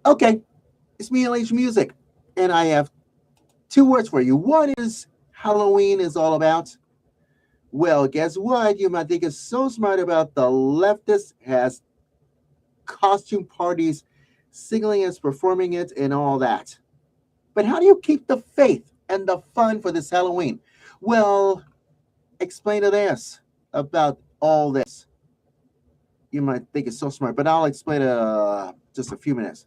Okay, it's me, LHMusic, and I have two words for you. One is Halloween is all about. Well, guess what? You might think it's so smart about the leftist has costume parties, signaling it, performing it, and all that. But how do you keep the faith and the fun for this Halloween? Well, explain to this about all this. You might think it's so smart, but I'll explain it just a few minutes.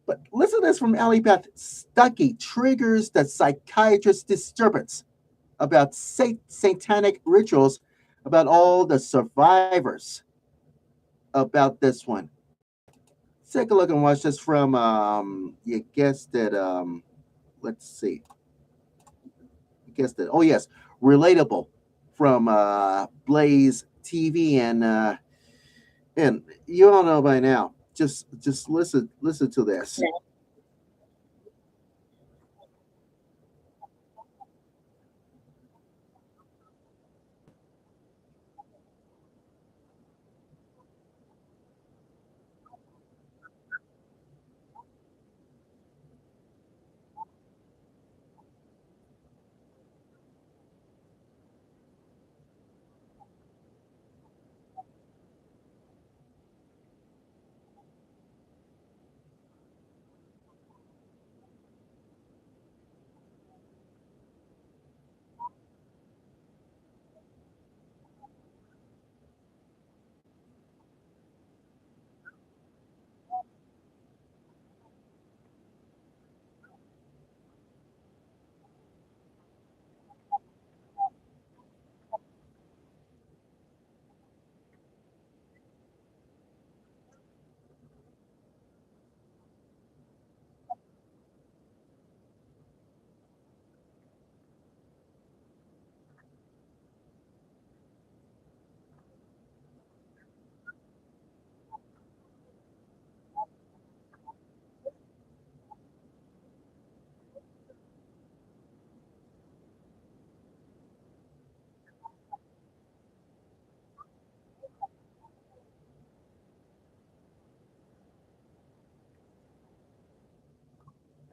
But listen to this from Ali Beth. Stuckey triggers the psychiatrist's disturbance about satanic rituals, about all the survivors, about this one. Take a look and watch this from, you guessed it, let's see. You guessed it. Oh, yes, Relatable from Blaze TV. And you all know by now. Just listen to this.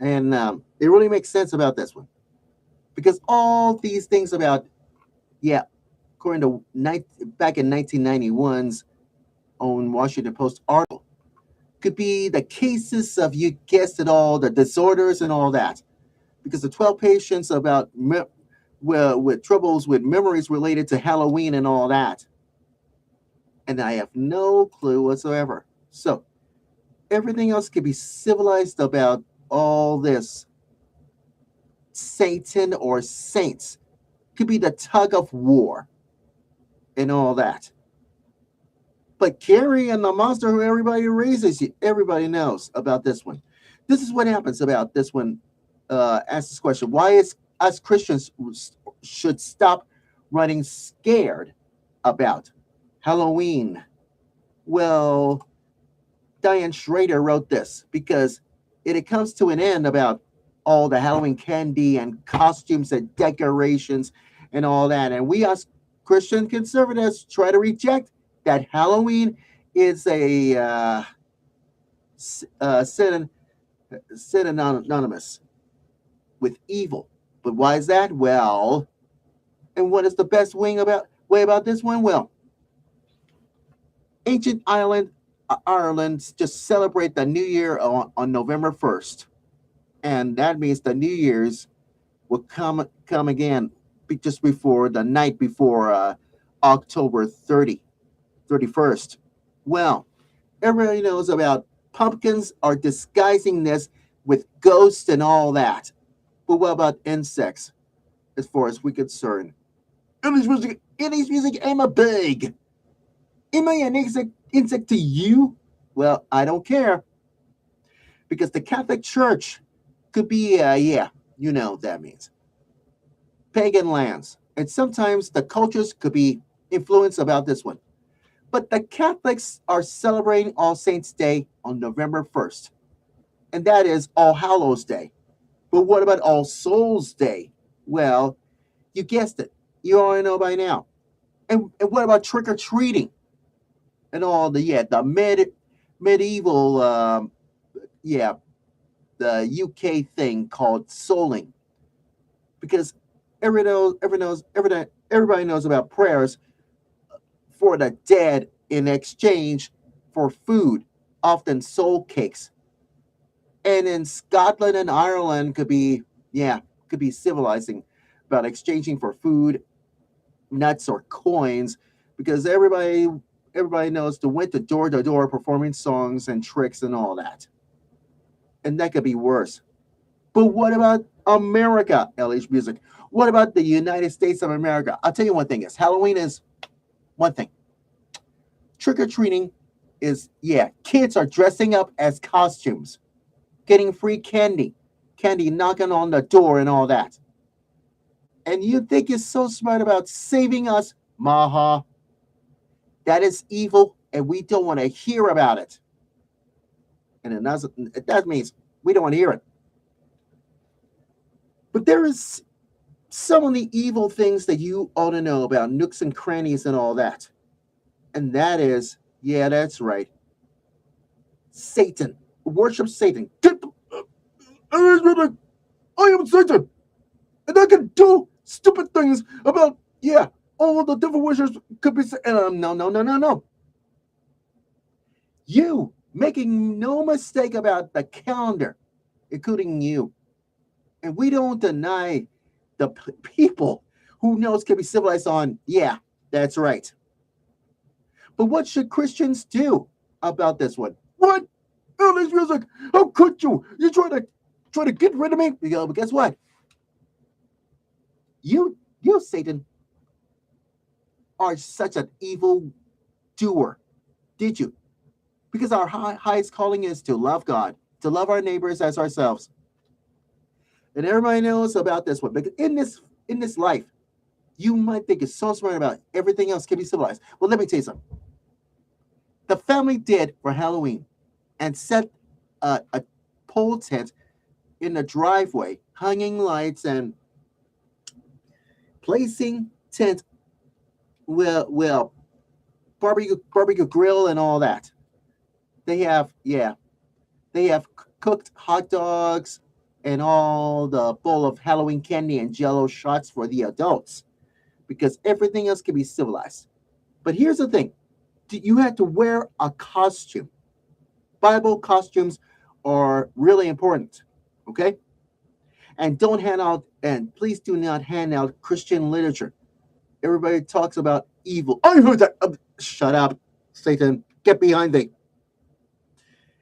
And it really makes sense about this one because all these things about, yeah, according to back in 1991's own Washington Post article, could be the cases of, you guessed it all, the disorders and all that. Because the 12 patients about with troubles with memories related to Halloween and all that. And I have no clue whatsoever. So everything else could be civilized about all this Satan or saints. Could be the tug of war and all that. But Carrie and the monster who everybody raises, everybody knows about this one. This is what happens about this one. Ask this question: why is us Christians should stop running scared about Halloween? Well, Diane Schrader wrote this because it comes to an end about all the Halloween candy and costumes and decorations and all that. And we as Christian conservatives try to reject that Halloween is a synonymous with evil. But why is that? Well, and what is the best way about this one? Well, ancient Ireland just celebrate the New Year on November 1st. And that means the New Year's will come again just before the night before October 31st. Well, everybody knows about pumpkins are disguising this with ghosts and all that. But what about insects, as far as we're concerned? In this music, I'm a bug. Am I an insect to you? Well, I don't care. Because the Catholic Church could be, yeah, you know what that means. Pagan lands. And sometimes the cultures could be influenced about this one. But the Catholics are celebrating All Saints' Day on November 1st. And that is All Hallows' Day. But what about All Souls' Day? Well, you guessed it. You already know by now. And what about trick or treating? And all the medieval yeah, the UK thing called souling, because everybody knows about prayers for the dead in exchange for food, often soul cakes. And in Scotland and Ireland could be civilizing about exchanging for food, nuts or coins, because everybody knows to went to door performing songs and tricks and all that. And that could be worse. But what about America, LHMusic? What about the United States of America? I'll tell you one thing is Halloween is one thing. Trick or treating is, yeah, kids are dressing up as costumes, getting free candy knocking on the door and all that. And you think you're so smart about saving us? Maha, that is evil, and we don't want to hear about it. And that means we don't want to hear it. But there is some of the evil things that you ought to know about nooks and crannies and all that. And that is, yeah, that's right, Satan. Worship Satan. I am Satan, and I can do stupid things about, yeah, all the different wishes could be. No, no, no, no, no. You making no mistake about the calendar, including you. And we don't deny the people who knows can be civilized on, yeah, that's right. But what should Christians do about this one? What? LHMusic, how could you? You try to get rid of me? But guess what? You, Satan, are such an evil doer. Did you? Because our highest calling is to love God, to love our neighbors as ourselves. And everybody knows about this one. Because in this life, you might think it's so smart about everything else can be civilized. Well, let me tell you something. The family did for Halloween and set a pole tent in the driveway, hanging lights and placing tent, well, barbecue grill and all that. They have, yeah, they have cooked hot dogs and all the bowl of Halloween candy and Jello shots for the adults, because everything else can be civilized. But here's the thing: you have to wear a costume. Bible costumes are really important. Okay, and don't hand out, and please do not hand out Christian literature. Everybody talks about evil. I heard that. Shut up, Satan. Get behind thee.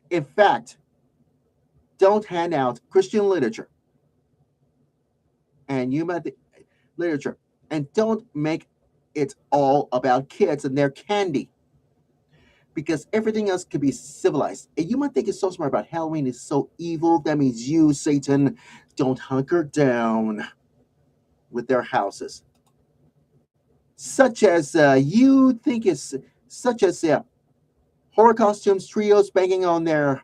In fact, don't hand out Christian literature and human literature, and don't make it all about kids and their candy, because everything else could be civilized. And you might think it's so smart about Halloween is so evil. That means you, Satan, don't hunker down with their houses. Such as you think is such as horror costumes, trios banging on their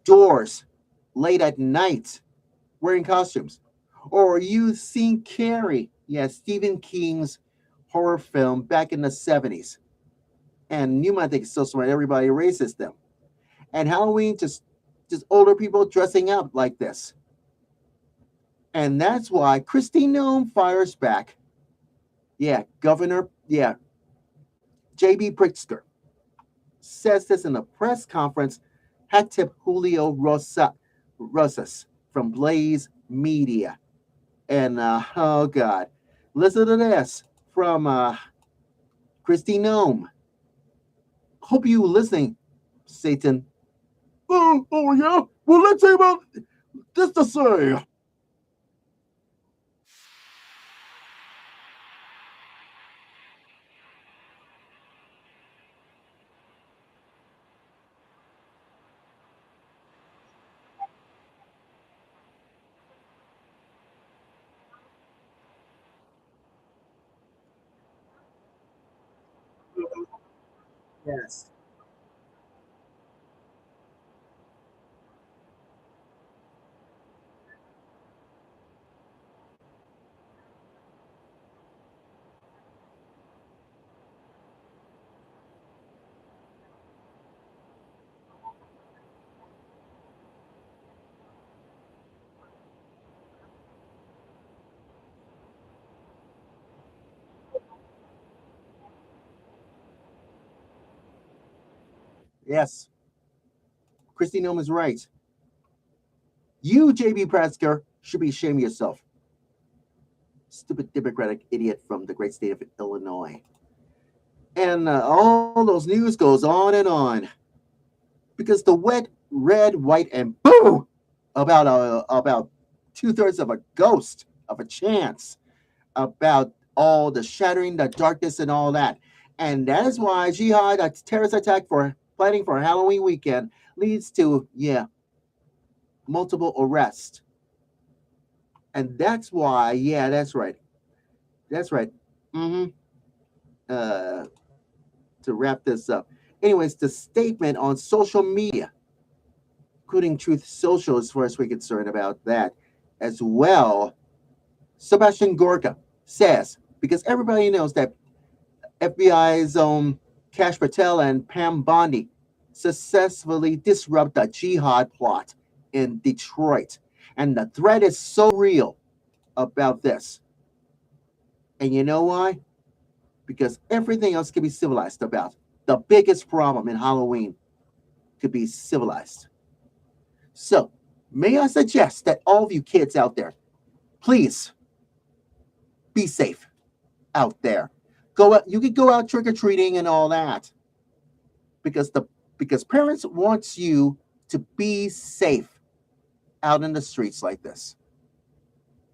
doors late at night wearing costumes. Or you seen Carrie, yeah, Stephen King's horror film back in the 70s. And you might think it's so smart, everybody erases them. And Halloween, just older people dressing up like this. And that's why Christine Nome fires back. Yeah, Governor, yeah, J.B. Pritzker says this in a press conference. Hat tip Julio Rosas from Blaze Media. And oh God, listen to this from Christy Nome. Hope you listening, Satan. Oh yeah. Well, let's say about this to say. Yes. Yes, Christy Nome is right. You, J.B. Prasker, should be ashamed of yourself. Stupid Democratic idiot from the great state of Illinois. And all those news goes on and on. Because the wet, red, white, and boo about 2/3 of a ghost of a chance about all the shattering, the darkness, and all that. And that is why jihad, a terrorist attack for planning for Halloween weekend, leads to multiple arrests. And that's why, that's right, that's right. Mm-hmm. Uh, to wrap this up, anyways, the statement on social media, including Truth Social, as far as we're concerned about that as well. Sebastian Gorka says, because everybody knows that FBI's Kash Patel and Pam Bondi successfully disrupt the jihad plot in Detroit. And the threat is so real about this. And you know why? Because everything else can be civilized about. The biggest problem in Halloween could be civilized. So, may I suggest that all of you kids out there, please be safe out there. Go out, you could go out trick or treating and all that. Because parents want you to be safe out in the streets like this.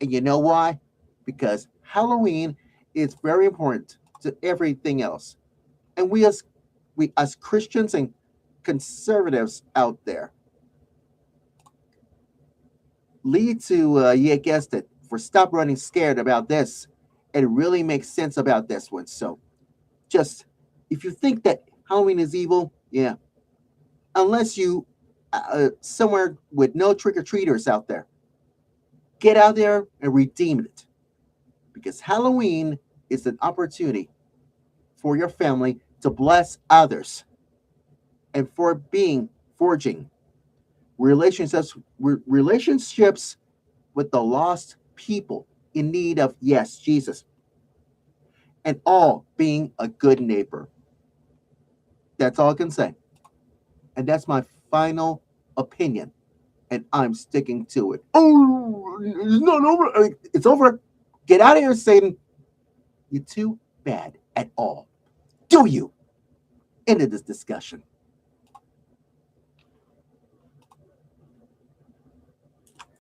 And you know why? Because Halloween is very important to everything else. And we as Christians and conservatives out there lead to you guessed it, for stop running scared about this. It really makes sense about this one. So just if you think that Halloween is evil, unless you somewhere with no trick-or-treaters out there, get out there and redeem it. Because Halloween is an opportunity for your family to bless others and for forging relationships with the lost people in need of, yes, Jesus, and all being a good neighbor. That's all I can say. And that's my final opinion. And I'm sticking to it. Oh, it's not over. It's over. Get out of here, Satan. You're too bad at all. Do you? End of this discussion.